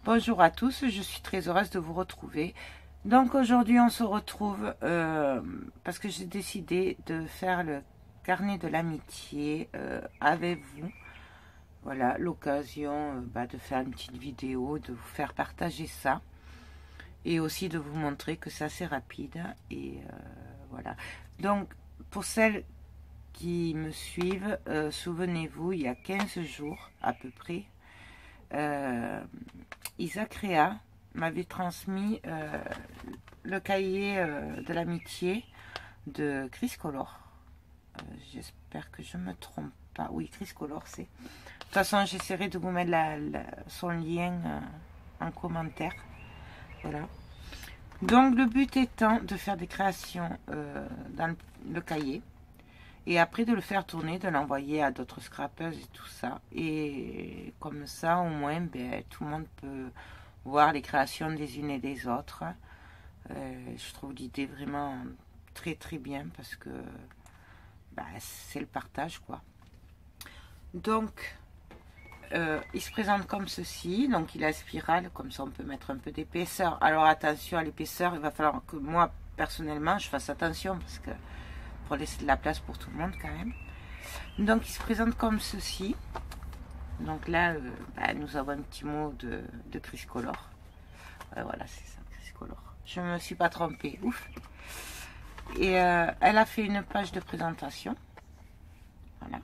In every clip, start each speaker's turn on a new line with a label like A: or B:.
A: Bonjour à tous, je suis très heureuse de vous retrouver. Donc aujourd'hui on se retrouve parce que j'ai décidé de faire le carnet de l'amitié avec vous. Voilà, l'occasion de faire une petite vidéo, de vous faire partager ça. Et aussi de vous montrer que c'est assez rapide. Et voilà. Donc pour celles qui me suivent, souvenez-vous, il y a 15 jours à peu près, Isaac Réa m'avait transmis le cahier de l'amitié de Chris Color. J'espère que je ne me trompe pas. Oui, Chris Color, c'est. De toute façon, j'essaierai de vous mettre son lien en commentaire. Voilà. Donc, le but étant de faire des créations dans le cahier. Et après de le faire tourner, de l'envoyer à d'autres scrappeuses et tout ça. Et comme ça, au moins, tout le monde peut voir les créations des unes et des autres. Je trouve l'idée vraiment très très bien parce que c'est le partage, quoi. Donc, il se présente comme ceci. Donc, il a spirale, comme ça on peut mettre un peu d'épaisseur. Alors attention à l'épaisseur, il va falloir que moi, personnellement, je fasse attention parce que pour laisser de la place pour tout le monde quand même. Donc il se présente comme ceci. Donc là, nous avons un petit mot de Chris Color. Voilà, c'est ça, Chris Color. Je ne me suis pas trompée, ouf. Et elle a fait une page de présentation. Voilà.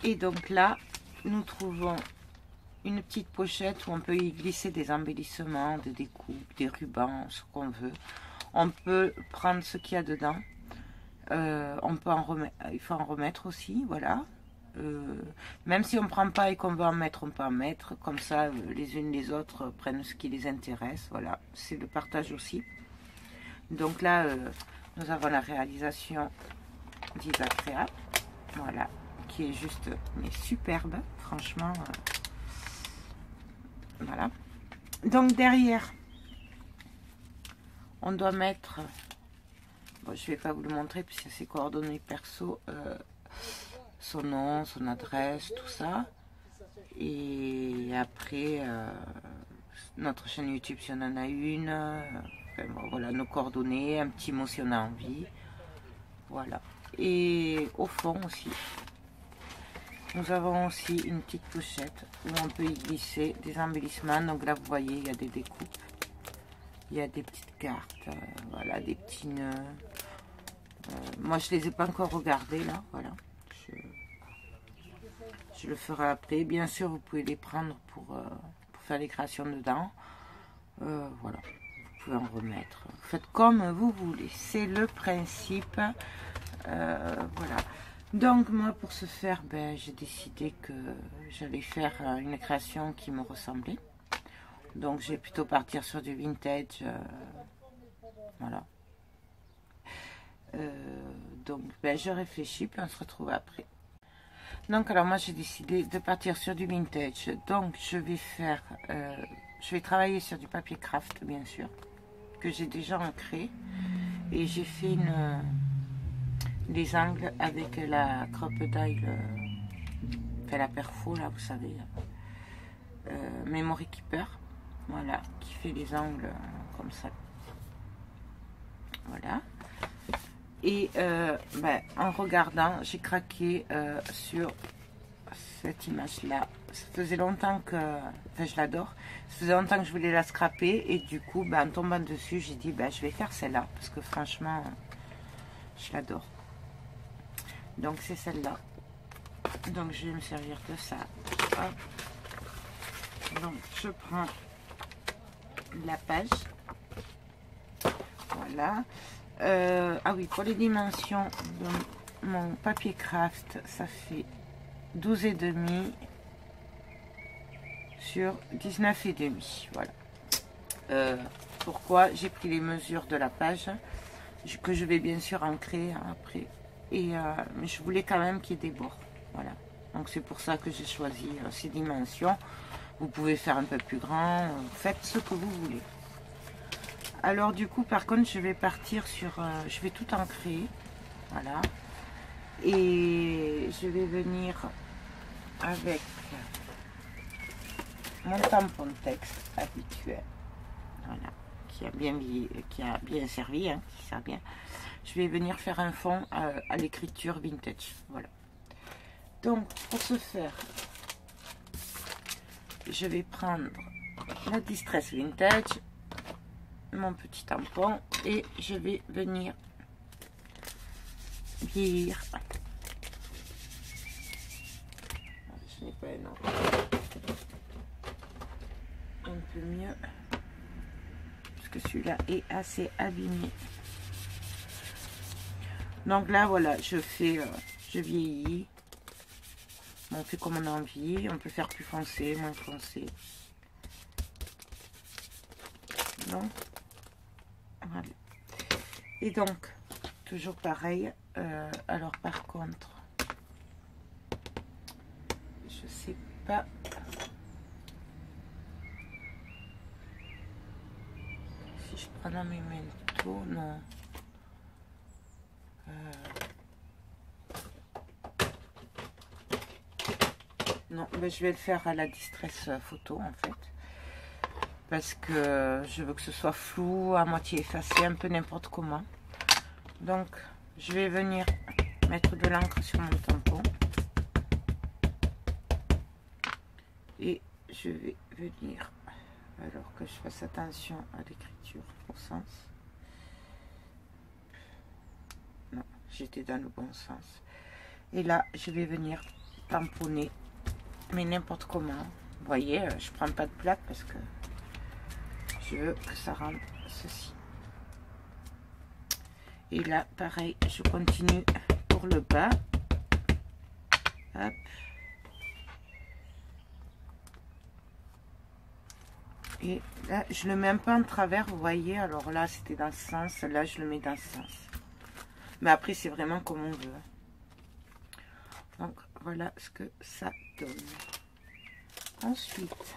A: Et donc là, nous trouvons une petite pochette où on peut y glisser des embellissements, des découpes, des rubans, ce qu'on veut. On peut prendre ce qu'il y a dedans. On peut en remettre, il faut en remettre aussi, voilà. Même si on ne prend pas et qu'on veut en mettre, on peut en mettre. Comme ça, les unes les autres prennent ce qui les intéresse. Voilà, c'est le partage aussi. Donc là, nous avons la réalisation d'Isaac Réa. Voilà, qui est juste mais superbe, franchement. Voilà. Donc derrière, on doit mettre... Bon, je ne vais pas vous le montrer puisque c'est coordonnées perso, son nom, son adresse, tout ça. Et après, notre chaîne YouTube si on en a une. Enfin, bon, voilà, nos coordonnées, un petit mot si on a envie. Voilà. Et au fond aussi, nous avons aussi une petite pochette où on peut y glisser des embellissements. Donc là, vous voyez, il y a des découpes. Il y a des petites cartes, voilà, des petits nœuds. Moi, je ne les ai pas encore regardés, là, voilà. Je le ferai après. Bien sûr, vous pouvez les prendre pour faire les créations dedans. Voilà, vous pouvez en remettre. Faites comme vous voulez. C'est le principe. Voilà. Donc, moi, pour ce faire, j'ai décidé que j'allais faire une création qui me ressemblait. Donc, je vais plutôt partir sur du vintage. Voilà. Donc, je réfléchis, puis on se retrouve après. Donc, alors moi, j'ai décidé de partir sur du vintage. Donc, je vais travailler sur du papier craft, bien sûr, que j'ai déjà ancré. Et j'ai fait les angles avec la crocodile, enfin la perfo, là, vous savez, Memory Keeper. Voilà, qui fait les angles comme ça. Voilà. Et en regardant, j'ai craqué sur cette image-là. Ça faisait longtemps que... Enfin, je l'adore. Ça faisait longtemps que je voulais la scraper. Et du coup, en tombant dessus, j'ai dit, je vais faire celle-là. Parce que franchement, je l'adore. Donc, c'est celle-là. Donc, je vais me servir de ça. Hop. Donc, je prends la page. Voilà. Ah oui, pour les dimensions de mon papier craft, ça fait 12,5 sur 19,5. Voilà. Pourquoi j'ai pris les mesures de la page, que je vais bien sûr ancrer après. Et mais je voulais quand même qu'il y ait des bords. Voilà. Donc c'est pour ça que j'ai choisi ces dimensions. Vous pouvez faire un peu plus grand. Faites ce que vous voulez. Alors du coup, par contre, je vais partir sur... je vais tout ancrer. Voilà. Et je vais venir avec mon tampon texte habituel, voilà, qui a bien servi, hein, qui sert bien. Je vais venir faire un fond à l'écriture vintage, voilà. Donc pour ce faire, je vais prendre la Distress Vintage, mon petit tampon, et je vais venir vieillir. Je n'ai pas un peu mieux, parce que celui-là est assez abîmé. Donc là, voilà, je vieillis. On fait comme on a envie. On peut faire plus foncé, moins foncé. Donc, voilà. Et donc, toujours pareil. Alors, par contre, je sais pas. Si je prends un memento, non. Non, mais je vais le faire à la Distress photo en fait. Parce que je veux que ce soit flou, à moitié effacé, un peu n'importe comment. Donc, je vais venir mettre de l'encre sur mon tampon. Et je vais venir, alors que je fasse attention à l'écriture, au sens. Non, j'étais dans le bon sens. Et là, je vais venir tamponner, mais n'importe comment. Vous voyez, je prends pas de plaque parce que je veux que ça rende ceci. Et là, pareil, je continue pour le bas. Hop. Et là, je le mets un peu en travers, vous voyez. Alors là, c'était dans ce sens. Là, je le mets dans ce sens. Mais après, c'est vraiment comme on veut. Donc, voilà ce que ça donne. Ensuite,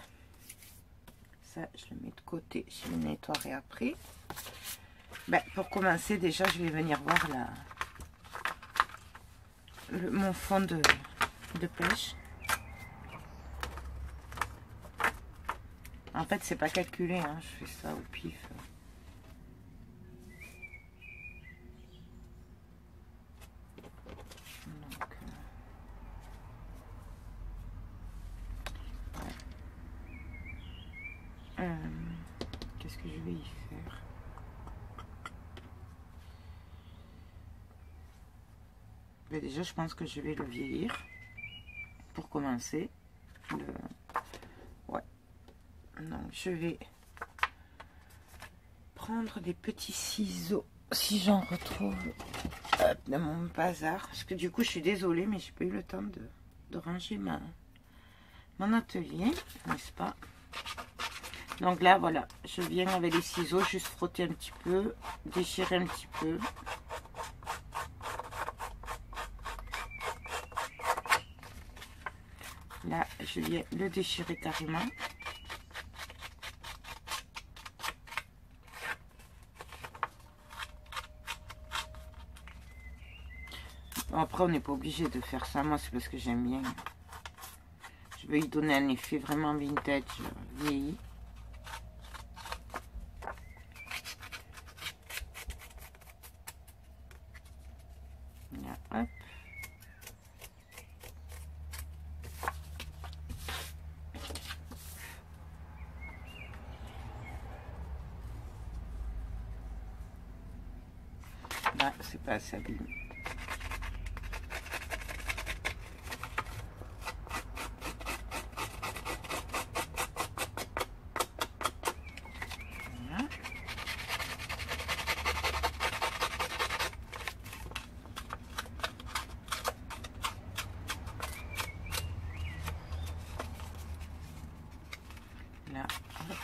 A: ça, je le mets de côté. Je le nettoierai après. Ben, pour commencer, déjà, je vais venir voir mon fond de pêche. En fait, c'est pas calculé, hein, je fais ça au pif. Donc, ouais. Qu'est-ce que je vais y faire? Mais déjà, je pense que je vais le vieillir. Pour commencer. Ouais. Donc, je vais prendre des petits ciseaux. Si j'en retrouve dans mon bazar. Parce que du coup, je suis désolée, mais j'ai pas eu le temps de ranger mon atelier. N'est-ce pas? Donc là, voilà. Je viens avec les ciseaux, juste frotter un petit peu. Déchirer un petit peu. Là, je viens le déchirer carrément. Bon, après, on n'est pas obligé de faire ça. Moi, c'est parce que j'aime bien. Je veux y donner un effet vraiment vintage, vieilli. Là, hop. Là, c'est pas assez abîmé. Voilà. Là, hop.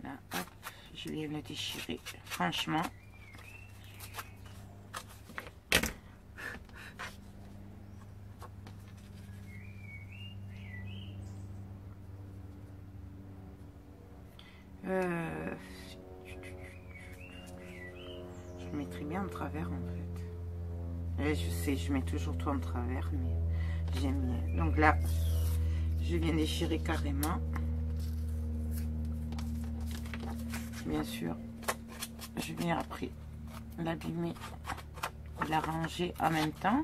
A: Là, hop, je viens le déchirer. Franchement, trimer en travers en fait. Et je sais, je mets toujours tout en travers, mais j'aime bien. Donc là, je viens déchirer carrément. Bien sûr, je viens après l'abîmer, l'arranger en même temps.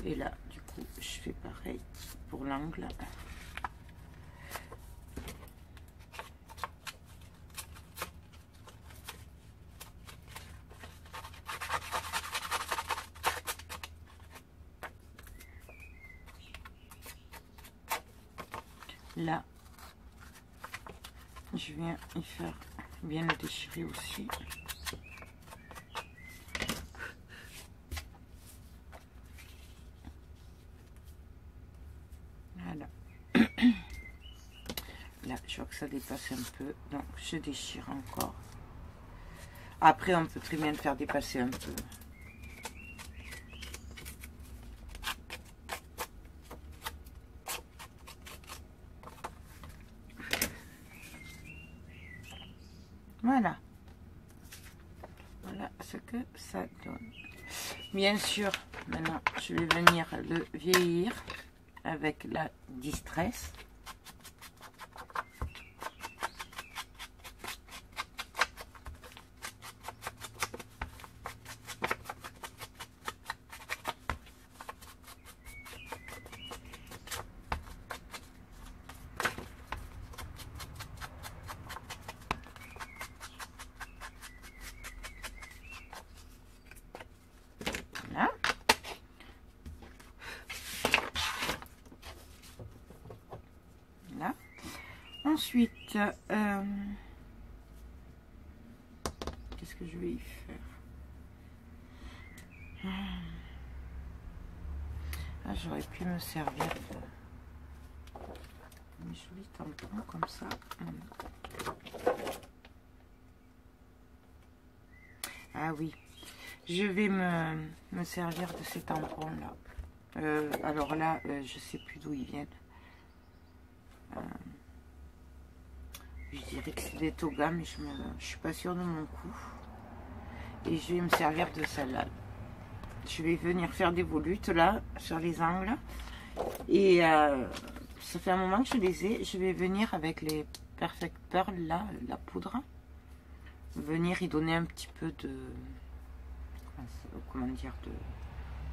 A: Et là, du coup, je fais pareil pour l'angle. Là, je viens y faire bien le déchirer aussi. Voilà. Là, je vois que ça dépasse un peu, donc je déchire encore. Après, on peut très bien le faire dépasser un peu. Voilà. Voilà ce que ça donne. Bien sûr, maintenant, je vais venir le vieillir avec la Distress. Voilà. Là. Ensuite, qu'est-ce que je vais y faire? Ah, j'aurais pu me servir de jolis tampons comme ça. Ah oui, je vais me servir de ces tampons là. Alors là, je sais plus d'où ils viennent. Je dirais que c'est des Toga, mais je suis pas sûre de mon coup. Et je vais me servir de celle-là. Je vais venir faire des volutes là, sur les angles. Et ça fait un moment que je les ai. Je vais venir avec les Perfect Pearl là, la poudre. Venir y donner un petit peu de... Comment dire,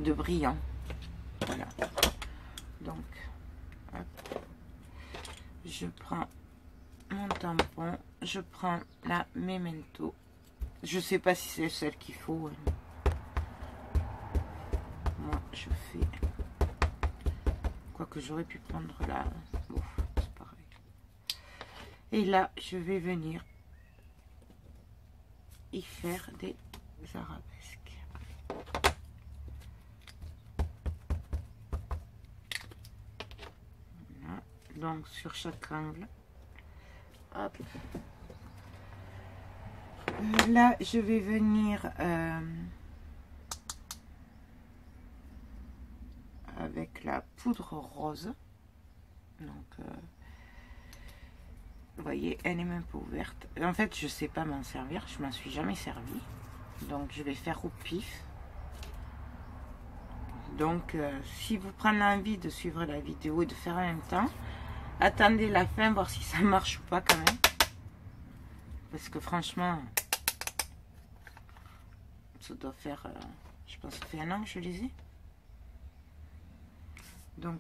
A: de brillant. Voilà. Donc, hop. Je prends mon tampon, je prends la Memento. Je sais pas si c'est celle qu'il faut. Moi, je fais... Quoique j'aurais pu prendre la... Bon, c'est pareil. Et là, je vais venir y faire des arabesques. Voilà. Donc, sur chaque angle. Hop. Là, je vais venir avec la poudre rose. Donc, vous voyez, elle est même pas ouverte. En fait, je sais pas m'en servir. Je m'en suis jamais servi. Donc, je vais faire au pif. Donc, si vous prenez l'envie de suivre la vidéo et de faire en même temps, attendez la fin, voir si ça marche ou pas quand même. Parce que franchement, ça doit faire, je pense que ça fait 1 an que je les ai. Donc,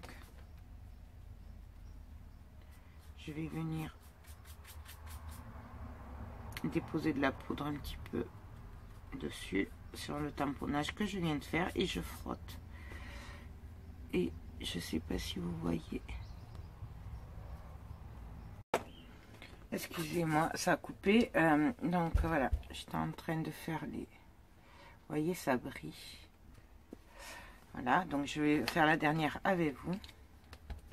A: je vais venir déposer de la poudre un petit peu dessus, sur le tamponnage que je viens de faire, et je frotte. Et je sais pas si vous voyez. Excusez-moi, ça a coupé. Donc voilà, j'étais en train de faire les... Vous voyez, ça brille. Voilà, donc je vais faire la dernière avec vous.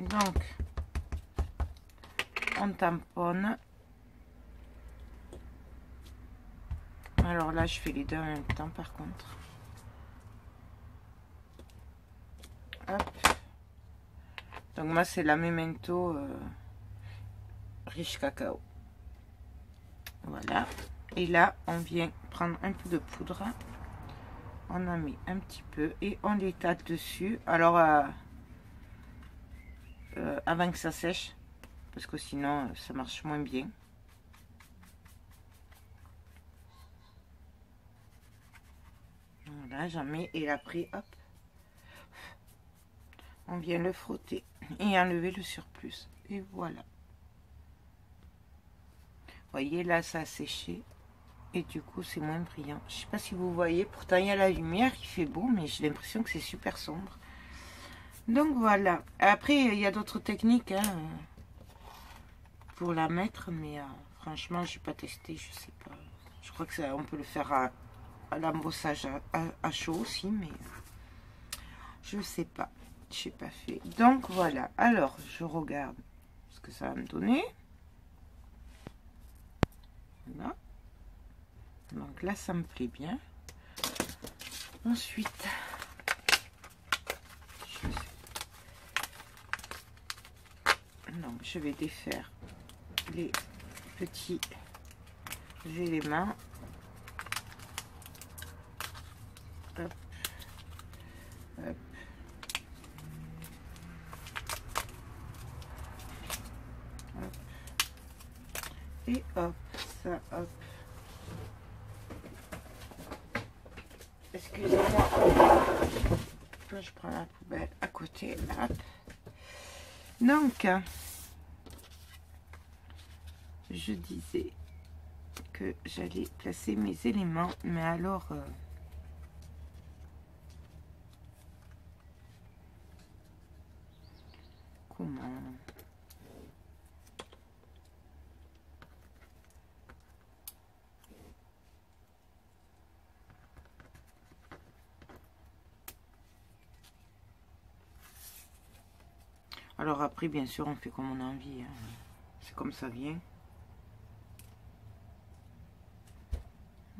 A: Donc, on tamponne. Alors là, je fais les deux en même temps par contre. Hop. Donc moi, c'est la Memento riche cacao. Voilà. Et là, on vient prendre un peu de poudre. On en met un petit peu et on l'étale dessus. Alors, avant que ça sèche, parce que sinon, ça marche moins bien. Voilà, j'en mets et après, hop, on vient le frotter et enlever le surplus. Et voilà. Vous voyez, là, ça a séché. Et du coup, c'est moins brillant. Je sais pas si vous voyez. Pourtant, il y a la lumière, il fait beau, mais j'ai l'impression que c'est super sombre. Donc, voilà. Après, il y a d'autres techniques hein, pour la mettre, mais franchement, je n'ai pas testé. Je sais pas. Je crois que ça, on peut le faire à l'embossage à chaud aussi, mais je sais pas. Je n'ai pas fait. Donc, voilà. Alors, je regarde ce que ça va me donner. Voilà. Donc là, ça me plaît bien. Ensuite, je vais défaire les petits éléments. Hop, hop. Hop. Et hop, ça, hop. Excusez-moi, je prends la poubelle à côté. Hop. Donc, je disais que j'allais placer mes éléments, mais alors, comment? Alors après, bien sûr, on fait comme on a envie. Hein. C'est comme ça vient.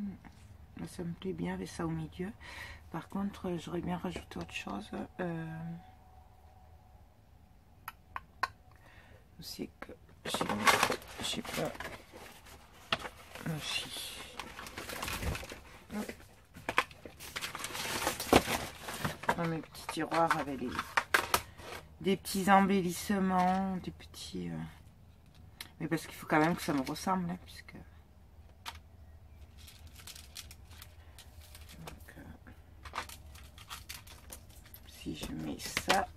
A: Là, ça me plaît bien avec ça au milieu. Par contre, j'aurais bien rajouté autre chose. C'est que je sais pas. Aussi. Dans mes petits tiroirs avec des petits embellissements, des petits... Mais parce qu'il faut quand même que ça me ressemble, hein, puisque... Donc, si je mets ça...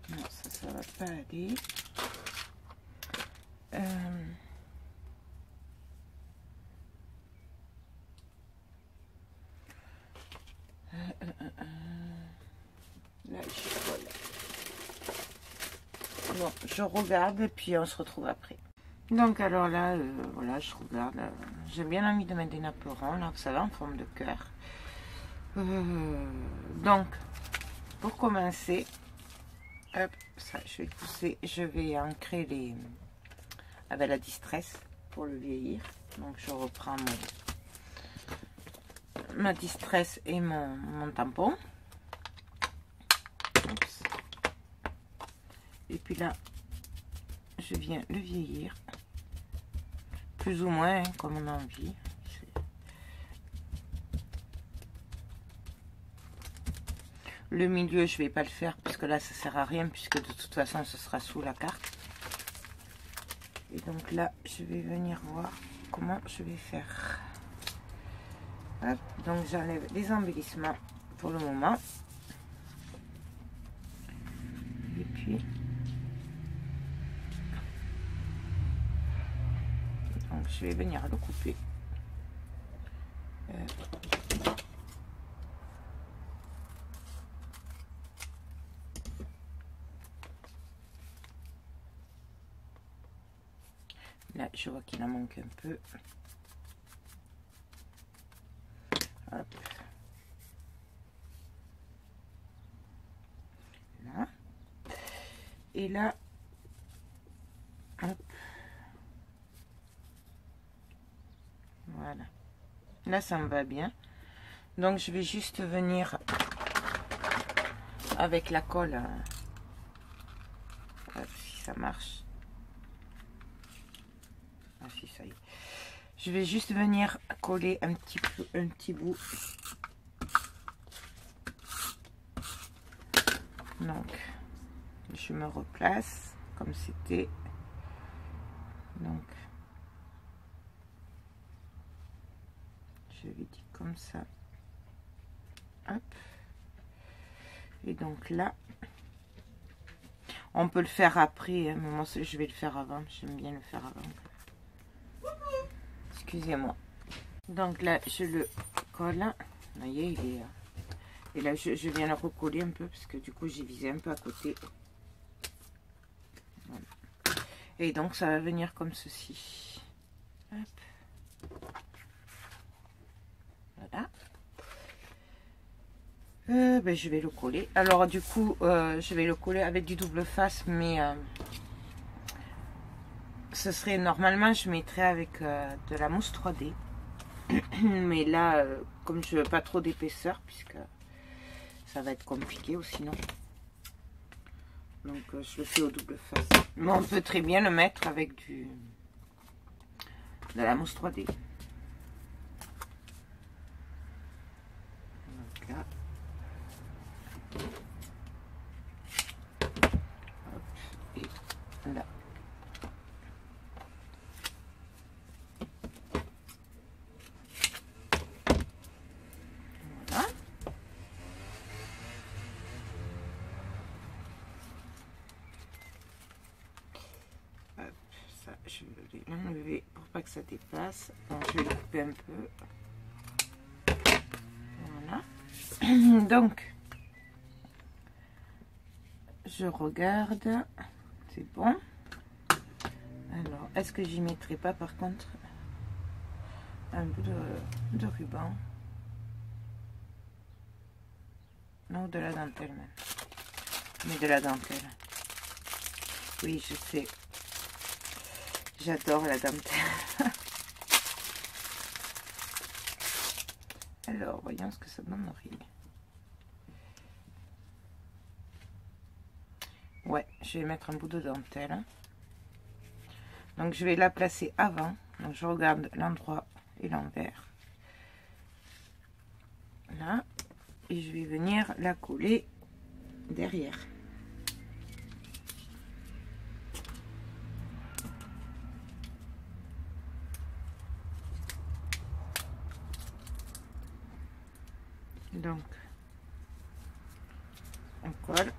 A: Non, ça va pas aller. Là, bon, je regarde et puis on se retrouve après. Donc alors là, voilà, je regarde. J'ai bien envie de mettre des napperons, là, vous savez, en forme de cœur. Donc, pour commencer, hop, ça, je vais pousser, je vais ancrer les avec la distress pour le vieillir. Donc je reprends ma distress et mon tampon. Oups. Et puis là, je viens le vieillir. Plus ou moins, hein, comme on a envie. Le milieu, je vais pas le faire parce que là, ça sert à rien puisque de toute façon, ce sera sous la carte. Et donc là, je vais venir voir comment je vais faire. Hop, donc j'enlève les embellissements pour le moment. Et puis, donc je vais venir le couper. Là, je vois qu'il en manque un peu. Hop. Là. Et là, hop. Voilà. Là, ça me va bien. Donc, je vais juste venir avec la colle. Si ça marche. Ah si, ça y est. Je vais juste venir coller un petit bout. Donc, je me replace comme c'était. Donc, je vais dire comme ça. Hop. Et donc là, on peut le faire après, hein, mais moi je vais le faire avant. J'aime bien le faire avant. Excusez-moi. Donc là, je le colle. Vous voyez, il est... Et là, je viens le recoller un peu parce que du coup, j'ai visé un peu à côté. Voilà. Et donc, ça va venir comme ceci. Hop. Voilà. Ben, je vais le coller. Alors, du coup, je vais le coller avec du double face, mais ce serait normalement, je mettrais avec de la mousse 3D. Mais là, comme je veux pas trop d'épaisseur, puisque ça va être compliqué ou sinon. Donc je le fais au double face. Mais on peut très bien le mettre avec de la mousse 3D. Donc là. Hop, et là. Voilà. Ça, je vais l'enlever pour pas que ça dépasse. Donc, je vais le couper un peu. Voilà. Donc, je regarde. C'est bon. Alors, est-ce que j'y mettrai pas par contre un peu de ruban? Non, de la dentelle même. Mais de la dentelle. Oui, je sais. J'adore la dentelle. Alors, voyons ce que ça donnerait. Ouais, je vais mettre un bout de dentelle. Donc, je vais la placer avant. Donc, je regarde l'endroit et l'envers. Là. Et je vais venir la coller derrière. Donc, on colle.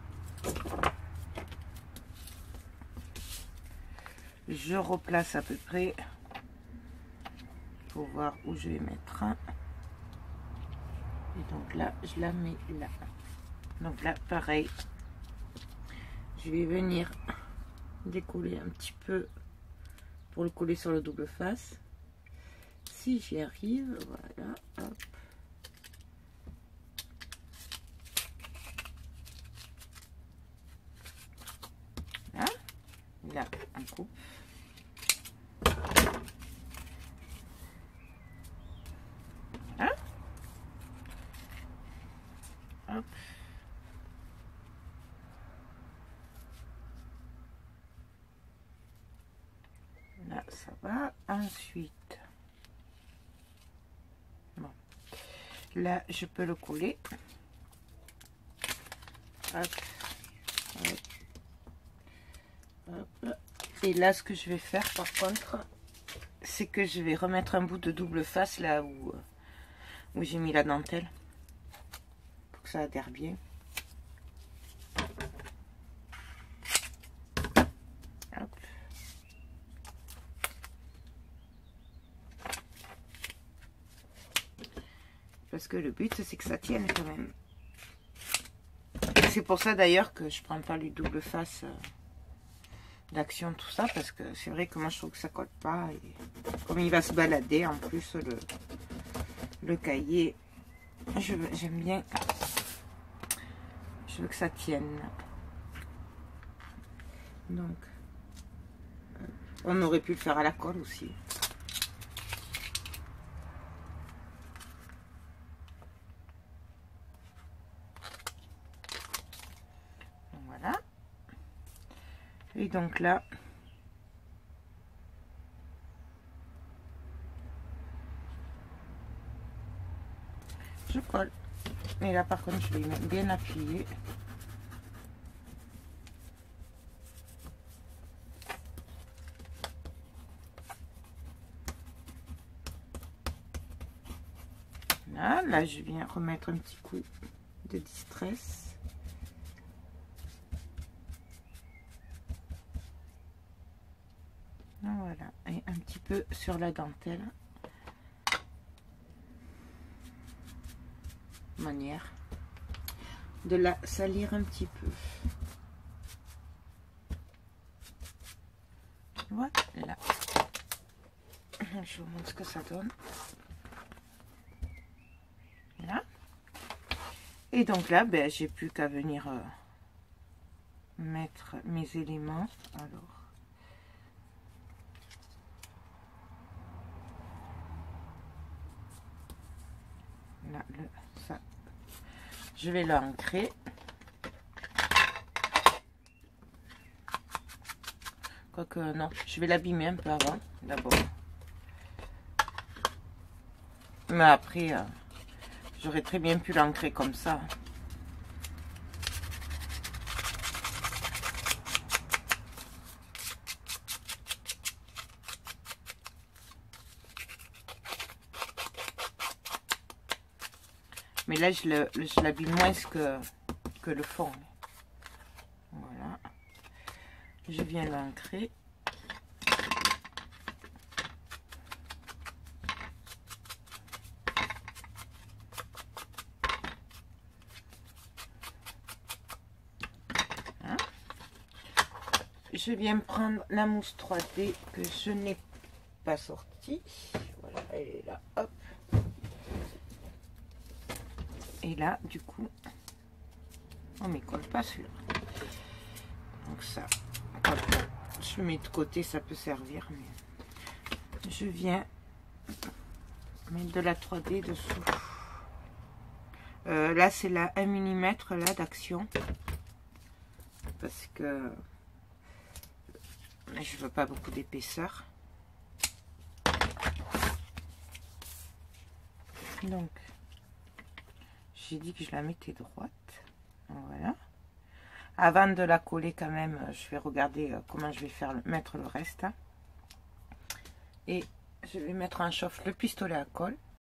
A: Je replace à peu près pour voir où je vais mettre. Et donc là, je la mets là. Donc là, pareil. Je vais venir décoller un petit peu pour le coller sur le double face. Si j'y arrive, voilà. Hop. Là, là, on coupe. Hein? Hop. Là, ça va. Ensuite, bon. Là, je peux le coller. Hop. Hop. Hop. Et là, ce que je vais faire, par contre, c'est que je vais remettre un bout de double face là où j'ai mis la dentelle. Pour que ça adhère bien. Hop. Parce que le but, c'est que ça tienne quand même. C'est pour ça d'ailleurs que je prends pas le double face d'action, tout ça, parce que c'est vrai que moi je trouve que ça colle pas. Et comme il va se balader, en plus le cahier, j'aime bien, je veux que ça tienne. Donc, on aurait pu le faire à la colle aussi. donc là, je colle. Et là par contre je vais bien appuyer. Là je viens remettre un petit coup de distress. Voilà, et un petit peu sur la dentelle. Manière de la salir un petit peu. Voilà. Je vous montre ce que ça donne. Là. Et donc là, ben, j'ai plus qu'à venir mettre mes éléments. Alors. Là, ça. Je vais l'ancrer. Quoique, non, je vais l'abîmer un peu avant, d'abord. Mais après, j'aurais très bien pu l'ancrer comme ça. Mais là, je l'abîme moins que le fond. Voilà. Je viens l'ancrer. Hein? Je viens prendre la mousse 3D que je n'ai pas sortie. Voilà, elle est là. Hop. Et là, du coup, on ne colle pas celui-là. Donc ça, hop, je le mets de côté, ça peut servir. Mais je viens mettre de la 3D dessous. Là, c'est la 1 mm là d'action. Parce que je veux pas beaucoup d'épaisseur. Donc, j'ai dit que je la mettais droite. Voilà. Avant de la coller quand même, je vais regarder comment je vais mettre le reste. Et je vais mettre en chauffe le pistolet à colle.